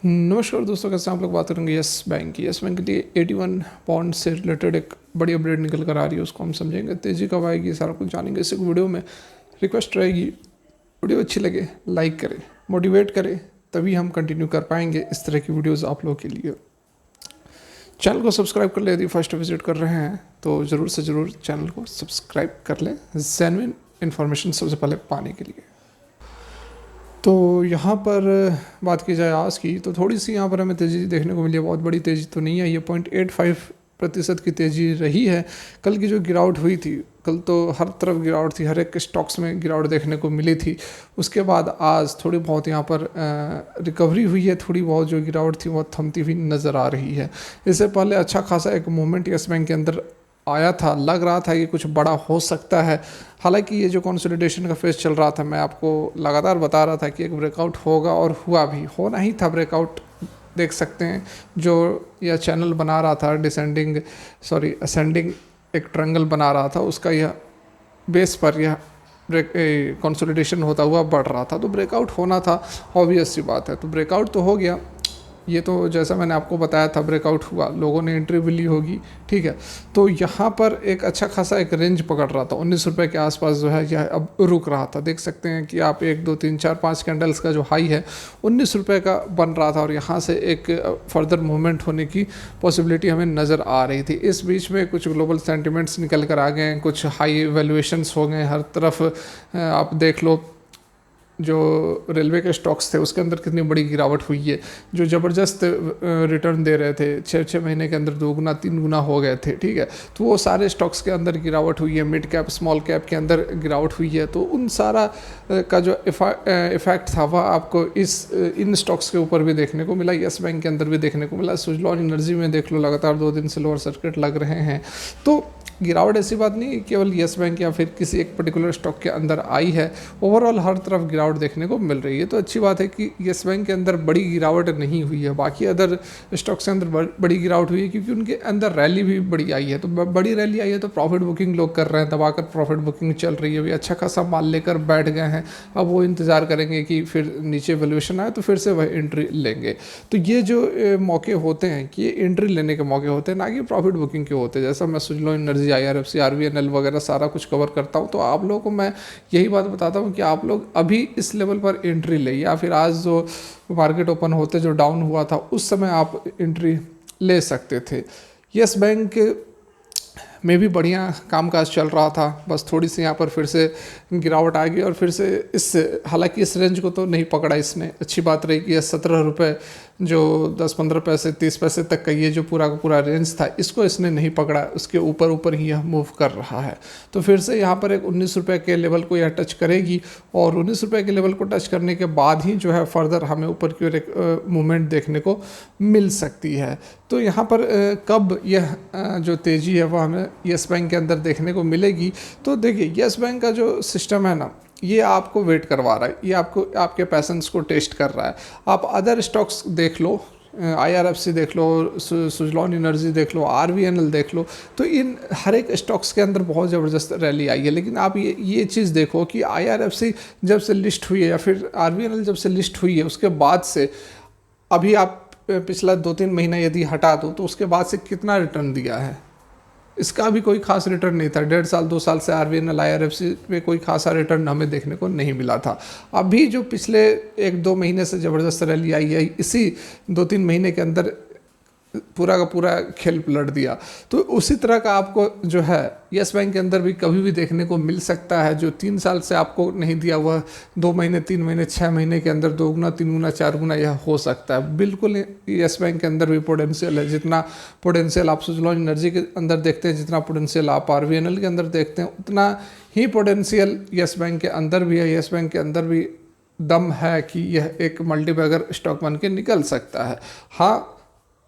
नमस्कार दोस्तों, कैसे हैं आप लोग। बात करेंगे यस बैंक की। यस बैंक के लिए 81 पॉइंट से रिलेटेड एक बड़ी अपडेट निकल कर आ रही है, उसको हम समझेंगे, तेज़ी कब आएगी, सारा कुछ जानेंगे इस वीडियो में। रिक्वेस्ट रहेगी, वीडियो अच्छी लगे लाइक करें, मोटिवेट करें, तभी हम कंटिन्यू कर पाएंगे इस तरह की वीडियोज़ आप लोगों के लिए। चैनल को सब्सक्राइब कर ले, यदि फर्स्ट विजिट कर रहे हैं तो ज़रूर से ज़रूर चैनल को सब्सक्राइब कर लें जेन्युइन इन्फॉर्मेशन सबसे पहले पाने के लिए। तो यहाँ पर बात की जाए आज की, तो थोड़ी सी यहाँ पर हमें तेज़ी देखने को मिली है। बहुत बड़ी तेज़ी तो नहीं है, ये 0.85% की तेज़ी रही है। कल की जो गिरावट हुई थी, कल तो हर तरफ गिरावट थी, हर एक स्टॉक्स में गिरावट देखने को मिली थी। उसके बाद आज थोड़ी बहुत यहाँ पर रिकवरी हुई है, थोड़ी बहुत जो गिरावट थी वो थमती हुई नज़र आ रही है। इससे पहले अच्छा खासा एक मूवमेंट यस बैंक के अंदर आया था, लग रहा था कि कुछ बड़ा हो सकता है। हालांकि ये जो कंसोलिडेशन का फेज चल रहा था, मैं आपको लगातार बता रहा था कि एक ब्रेकआउट होगा, और हुआ भी, होना ही था ब्रेकआउट। देख सकते हैं जो यह चैनल बना रहा था, असेंडिंग एक ट्रायंगल बना रहा था, उसका यह बेस पर यह कंसोलिडेशन होता हुआ बढ़ रहा था, तो ब्रेकआउट होना था, ऑब्वियस सी बात है। तो ब्रेकआउट तो हो गया, ये तो जैसा मैंने आपको बताया था ब्रेकआउट हुआ, लोगों ने एंट्री भी ली होगी, ठीक है। तो यहाँ पर एक अच्छा खासा एक रेंज पकड़ रहा था, 19 रुपये के आसपास जो है यह अब रुक रहा था। देख सकते हैं कि आप 1 2 3 4 5 कैंडल्स का जो हाई है 19 रुपये का बन रहा था, और यहाँ से एक फर्दर मूवमेंट होने की पॉसिबिलिटी हमें नज़र आ रही थी। इस बीच में कुछ ग्लोबल सेंटिमेंट्स निकल कर आ गए हैं, कुछ हाई वैल्यूएशंस हो गए हर तरफ। आप देख लो, जो रेलवे के स्टॉक्स थे उसके अंदर कितनी बड़ी गिरावट हुई है। जो ज़बरदस्त रिटर्न दे रहे थे, 6 महीने के अंदर 2 गुना 3 गुना हो गए थे, ठीक है। तो वो सारे स्टॉक्स के अंदर गिरावट हुई है, मिड कैप स्मॉल कैप के अंदर गिरावट हुई है। तो उन सारा का जो इफेक्ट था वह आपको इन स्टॉक्स के ऊपर भी देखने को मिला, यस बैंक के अंदर भी देखने को मिला। सुजलॉन एनर्जी में देख लो, लगातार 2 दिन से लोअर सर्किट लग रहे हैं। तो गिरावट ऐसी बात नहीं केवल यस बैंक या फिर किसी एक पर्टिकुलर स्टॉक के अंदर आई है, ओवरऑल हर तरफ गिरावट देखने को मिल रही है। तो अच्छी बात है कि यस बैंक के अंदर बड़ी गिरावट नहीं हुई है, बाकी अदर स्टॉक्स के अंदर बड़ी गिरावट हुई है, क्योंकि उनके अंदर रैली भी बड़ी आई है। तो बड़ी रैली आई है तो प्रॉफिट बुकिंग लोग कर रहे हैं, दबाकर प्रॉफिट बुकिंग चल रही है, भी अच्छा खासा माल लेकर बैठ गए हैं। अब वो इंतज़ार करेंगे कि फिर नीचे वैल्यूएशन आए तो फिर से वह एंट्री लेंगे। तो ये जो मौके होते हैं कि ये एंट्री लेने के मौके होते हैं, ना कि प्रॉफिट बुकिंग के होते हैं। जैसा मैं सुजलॉन एनर्जी, IRFC, RVNL वगैरह सारा कुछ कवर करता हूँ, तो आप लोगों को मैं यही बात बताता हूँ कि आप लोग अभी इस लेवल पर एंट्री ले, या फिर आज जो मार्केट ओपन होते जो डाउन हुआ था उस समय आप एंट्री ले सकते थे। यस बैंक में भी बढ़िया कामकाज चल रहा था, बस थोड़ी सी यहाँ पर फिर से गिरावट आ गई, और फिर से हालांकि इस रेंज को तो नहीं पकड़ा इसने। अच्छी बात रही कि यह 17 रुपये, जो 10-15 पैसे 30 पैसे तक का ये जो पूरा का पूरा रेंज था, इसको इसने नहीं पकड़ा, उसके ऊपर ऊपर ही यह मूव कर रहा है। तो फिर से यहाँ पर एक 19 रुपये के लेवल को यह टच करेगी, और 19 रुपये के लेवल को टच करने के बाद ही जो है फर्दर हमें ऊपर की ओर एक मूवमेंट देखने को मिल सकती है। तो यहाँ पर कब यह जो तेज़ी है वह हमें यस बैंक के अंदर देखने को मिलेगी। तो देखिए, यस बैंक का जो सिस्टम है ना, ये आपको वेट करवा रहा है, ये आपको आपके पैसेंस को टेस्ट कर रहा है। आप अदर स्टॉक्स देख लो, IRFC देख लो, सुजलॉन एनर्जी देख लो, RVNL देख लो, तो इन हर एक स्टॉक्स के अंदर बहुत ज़बरदस्त रैली आई है। लेकिन आप ये चीज़ देखो कि IRFC जब से लिस्ट हुई है, या फिर RVNL जब से लिस्ट हुई है, उसके बाद से अभी आप पिछला 2-3 महीना यदि हटा दो तो उसके बाद से कितना रिटर्न दिया है, इसका भी कोई खास रिटर्न नहीं था। 1.5 साल 2 साल से RVNL IRFC में कोई खासा रिटर्न हमें देखने को नहीं मिला था। अभी जो पिछले 1-2 महीने से ज़बरदस्त रैली आई है, इसी 2-3 महीने के अंदर पूरा का पूरा खेल पलट दिया। तो उसी तरह का आपको जो है यस बैंक के अंदर भी कभी भी देखने को मिल सकता है। जो 3 साल से आपको नहीं दिया, वह 2 महीने 3 महीने 6 महीने के अंदर 2 गुना 3 गुना 4 गुना यह हो सकता है। बिल्कुल यस बैंक के अंदर भी पोटेंशियल है। जितना पोटेंशियल आप सुजलॉन एनर्जी के अंदर देखते हैं, जितना पोटेंशियल आप RVNL के अंदर देखते हैं, उतना ही पोटेंशियल यस बैंक के अंदर भी है। यस बैंक के अंदर भी दम है कि यह एक मल्टीबैगर स्टॉक बन के निकल सकता है। हाँ,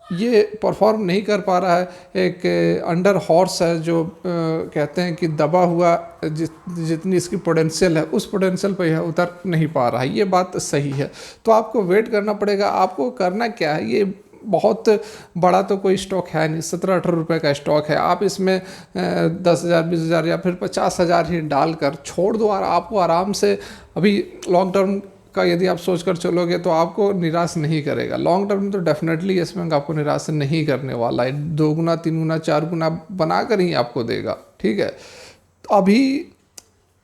ये परफॉर्म नहीं कर पा रहा है, एक अंडर हॉर्स है, जो कहते हैं कि दबा हुआ, जितनी इसकी पोटेंशियल है उस पोटेंशियल पर यह उतर नहीं पा रहा है, ये बात सही है। तो आपको वेट करना पड़ेगा। आपको करना क्या है, ये बहुत बड़ा तो कोई स्टॉक है नहीं, 17-18 रुपये का स्टॉक है। आप इसमें 10,000 20,000 या फिर 50,000 ही डालकर छोड़ दो, और आपको आराम से अभी लॉन्ग टर्म का यदि आप सोच कर चलोगे तो आपको निराश नहीं करेगा। लॉन्ग टर्म में तो डेफिनेटली येस बैंक आपको निराश नहीं करने वाला है, 2 गुना 3 गुना 4 गुना बना कर ही आपको देगा। ठीक है, तो अभी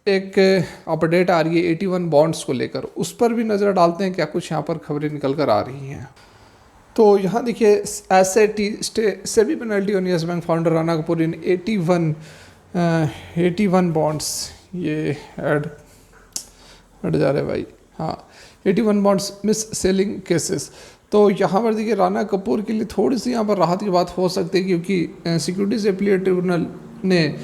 एक अपडेट आ रही है 81 बॉन्ड्स को लेकर, उस पर भी नज़र डालते हैं क्या कुछ यहाँ पर खबरें निकल कर आ रही हैं। तो यहाँ देखिए, SEBI penalty on yes bank founder Rana Kapoor in 81 bonds, ये ऐड हट जा रहे भाई, हाँ 81 बॉन्ड्स मिस सेलिंग केसेस। तो यहाँ पर देखिए राणा कपूर के लिए थोड़ी सी यहाँ पर राहत की बात हो सकती है, क्योंकि सिक्योरिटीज अपीलेट ट्रिब्यूनल ने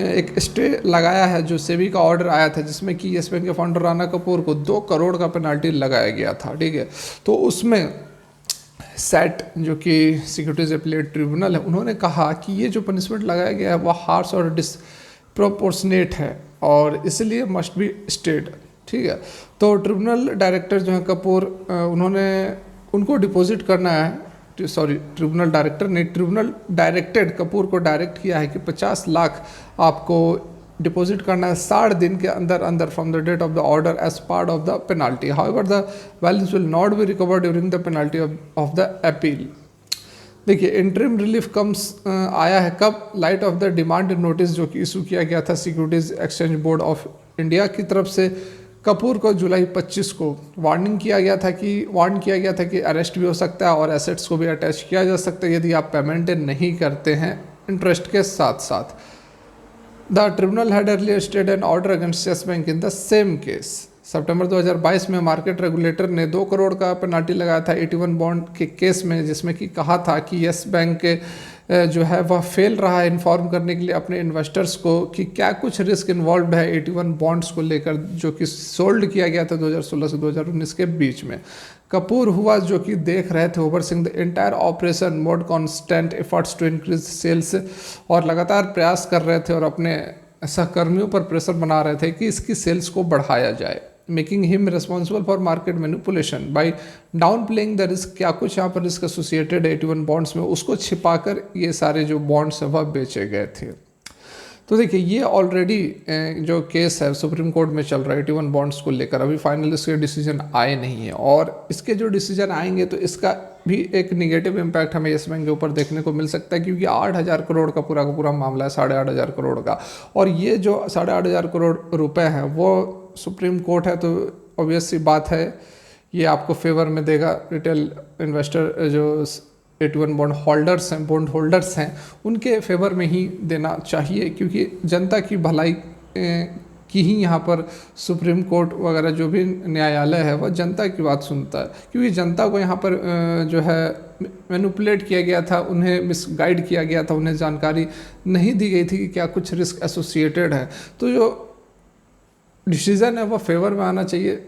एक स्टे लगाया है जो सेबी का ऑर्डर आया था, जिसमें कि येस बैंक के फाउंडर राणा कपूर को 2 करोड़ का पेनल्टी लगाया गया था। ठीक है, तो उसमें सेट जो कि सिक्योरिटीज अपीलेट ट्रिब्यूनल है, उन्होंने कहा कि ये जो पनिशमेंट लगाया गया है वह हार्श और डिसप्रोपोर्शनेट है और इसलिए मस्ट बी स्टेड। ठीक है, तो ट्रिब्यूनल डायरेक्टर जो है कपूर, उनको डिपॉजिट करना है, सॉरी ट्रिब्यूनल डायरेक्टर ने, ट्रिब्यूनल डायरेक्टेड कपूर को डायरेक्ट किया है कि 50 लाख आपको डिपॉजिट करना है 60 दिन के अंदर अंदर from the date of the order as part of the penalty. However the values will not be recovered during the penalty of the appeal. देखिए, इंटरिम रिलीफ कम्स आया है कब, light of the demand notice जो कि issue किया गया था securities exchange board of India की तरफ से कपूर को जुलाई 25 को वार्न किया गया था कि अरेस्ट भी हो सकता है और एसेट्स को भी अटैच किया जा सकता है यदि आप पेमेंट नहीं करते हैं इंटरेस्ट के साथ साथ। The tribunal had earlier stayed an order against Yes Bank in the same case. सितंबर 2022 में मार्केट रेगुलेटर ने 2 करोड़ का पेनाल्टी लगाया था 81 बॉन्ड के केस में, जिसमें कि कहा था कि येस बैंक के जो है वह फेल रहा है इन्फॉर्म करने के लिए अपने इन्वेस्टर्स को कि क्या कुछ रिस्क इन्वॉल्व है 81 बॉन्ड्स को लेकर, जो कि सोल्ड किया गया था 2016 से 2019 के बीच में। कपूर हुआ जो कि देख रहे थे overseeing the entire operation, made constant efforts to increase sales, और लगातार प्रयास कर रहे थे और अपने सहकर्मियों पर प्रेशर बना रहे थे कि इसकी सेल्स को बढ़ाया जाए। Making him responsible for market manipulation by down playing the risk, क्या कुछ यहाँ पर रिस्क एसोसिएटेड 81 बॉन्ड्स में, उसको छिपाकर ये सारे जो बॉन्ड्स हैं वह बेचे गए थे। तो देखिए, ये ऑलरेडी जो केस है सुप्रीम कोर्ट में चल रहा है 81 बॉन्ड्स को लेकर, अभी फाइनल इसके डिसीजन आए नहीं है, और इसके जो डिसीजन आएंगे तो इसका भी एक निगेटिव इम्पैक्ट हमें येस बैंक के ऊपर देखने को मिल सकता है, क्योंकि 8,000 करोड़ का पूरा मामला है, 8,500 करोड़ का, और ये जो 8,500 करोड़ रुपए हैं वो सुप्रीम कोर्ट है, तो ऑब्वियस सी बात है ये आपको फेवर में देगा। रिटेल इन्वेस्टर जो 81 बॉन्ड होल्डर्स हैं उनके फेवर में ही देना चाहिए, क्योंकि जनता की भलाई की ही यहाँ पर सुप्रीम कोर्ट वगैरह जो भी न्यायालय है वह जनता की बात सुनता है, क्योंकि जनता को यहाँ पर जो है मैनिपुलेट किया गया था, उन्हें मिसगाइड किया गया था, उन्हें जानकारी नहीं दी गई थी कि क्या कुछ रिस्क एसोसिएटेड है। तो जो डिसीज़न है वह फेवर में आना चाहिए,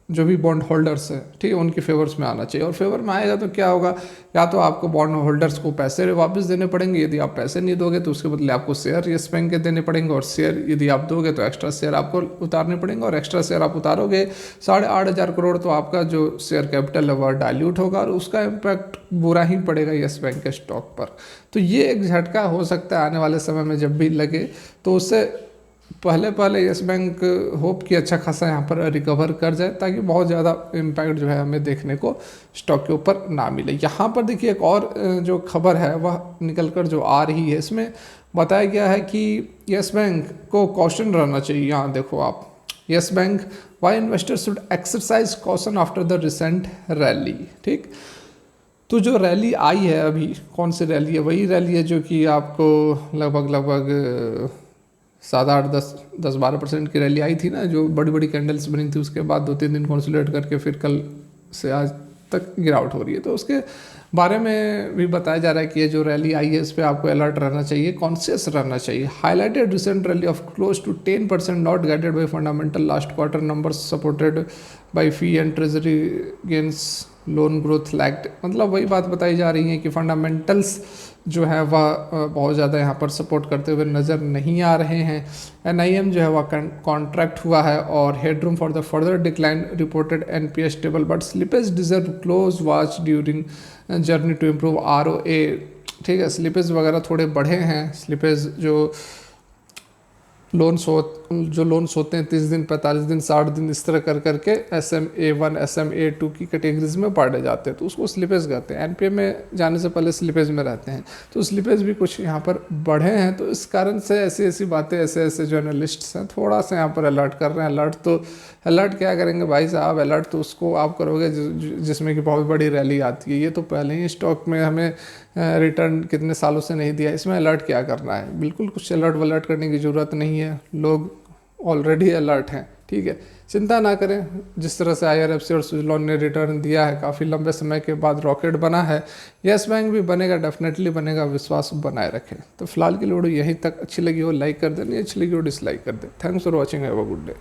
जो भी बॉन्ड होल्डर्स है, ठीक है, उनके फेवर्स में आना चाहिए, और फेवर में आएगा तो क्या होगा, या तो आपको बॉन्ड होल्डर्स को पैसे वापस देने पड़ेंगे, यदि आप पैसे नहीं दोगे तो उसके बदले आपको शेयर येस बैंक के देने पड़ेंगे, और शेयर यदि आप दोगे तो एक्स्ट्रा शेयर आपको उतारने पड़ेंगे, और एक्स्ट्रा शेयर आप उतारोगे 8,500 करोड़, तो आपका जो शेयर कैपिटल है वह डाइल्यूट होगा और उसका इम्पैक्ट बुरा ही पड़ेगा येस बैंक के स्टॉक पर। तो ये एक झटका हो सकता है आने वाले समय में जब भी लगे, तो उससे पहले येस बैंक होप कि अच्छा खासा यहाँ पर रिकवर कर जाए, ताकि बहुत ज़्यादा इम्पैक्ट जो है हमें देखने को स्टॉक के ऊपर ना मिले। यहाँ पर देखिए एक और जो खबर है वह निकल कर जो आ रही है, इसमें बताया गया है कि येस बैंक को कॉशन रहना चाहिए। यहाँ देखो आप, Yes bank why investors should exercise caution after the recent rally. ठीक, तो जो रैली आई है अभी, कौन सी रैली है, वही रैली है जो कि आपको लगभग 7-8-10-12% की रैली आई थी ना, जो बड़ी बड़ी कैंडल्स बनी थी, उसके बाद 2-3 दिन कंसोलिडेट करके फिर कल से आज तक गिरावट हो रही है। तो उसके बारे में भी बताया जा रहा है कि ये जो रैली आई है इस पर आपको अलर्ट रहना चाहिए, कॉन्शियस रहना चाहिए। Highlighted recent rally of close to 10% not guided by fundamental last quarter numbers supported by fee and treasury gains loan growth lagged. मतलब वही बात बताई जा रही है कि फंडामेंटल्स जो है वह बहुत ज़्यादा यहाँ पर सपोर्ट करते हुए नज़र नहीं आ रहे हैं। NIM जो है वह कॉन्ट्रैक्ट हुआ है, और headroom for the further decline reported NPA stable but slippage deserve close watch during journey to improve ROA। ठीक है, स्लिपेज वगैरह थोड़े बढ़े हैं, स्लिपेज जो लोन्स जो लोन्स होते हैं 30 दिन, 45 दिन, 60 दिन, इस तरह कर करके SMA1 SMA2 की कैटेगरीज में बांटे जाते हैं, तो उसको स्लिपेज कहते हैं। NPA में जाने से पहले स्लिपेज में रहते हैं, तो स्लिपेज भी कुछ यहाँ पर बढ़े हैं। तो इस कारण से ऐसी ऐसी बातें ऐसे ऐसे जर्नलिस्ट्स हैं थोड़ा सा यहाँ पर अलर्ट कर रहे हैं। अलर्ट क्या करेंगे भाई साहब, अलर्ट तो उसको आप करोगे जिसमें कि बहुत बड़ी रैली आती है। ये तो पहले ही स्टॉक में हमें रिटर्न कितने सालों से नहीं दिया, इसमें अलर्ट क्या करना है। बिल्कुल कुछ अलर्ट वलर्ट करने की ज़रूरत नहीं है, लोग ऑलरेडी अलर्ट हैं, ठीक है। चिंता ना करें, जिस तरह से IRFC और सुजलॉन ने रिटर्न दिया है, काफ़ी लंबे समय के बाद रॉकेट बना है, यस बैंक भी बनेगा, डेफिनेटली बनेगा, विश्वास बनाए रखें। तो फिलहाल की वीडियो यहीं तक। अच्छी लगी हो लाइक कर दें, नहीं अच्छी लगी हो डिसलाइक कर दें। Thanks for watching, have a good day.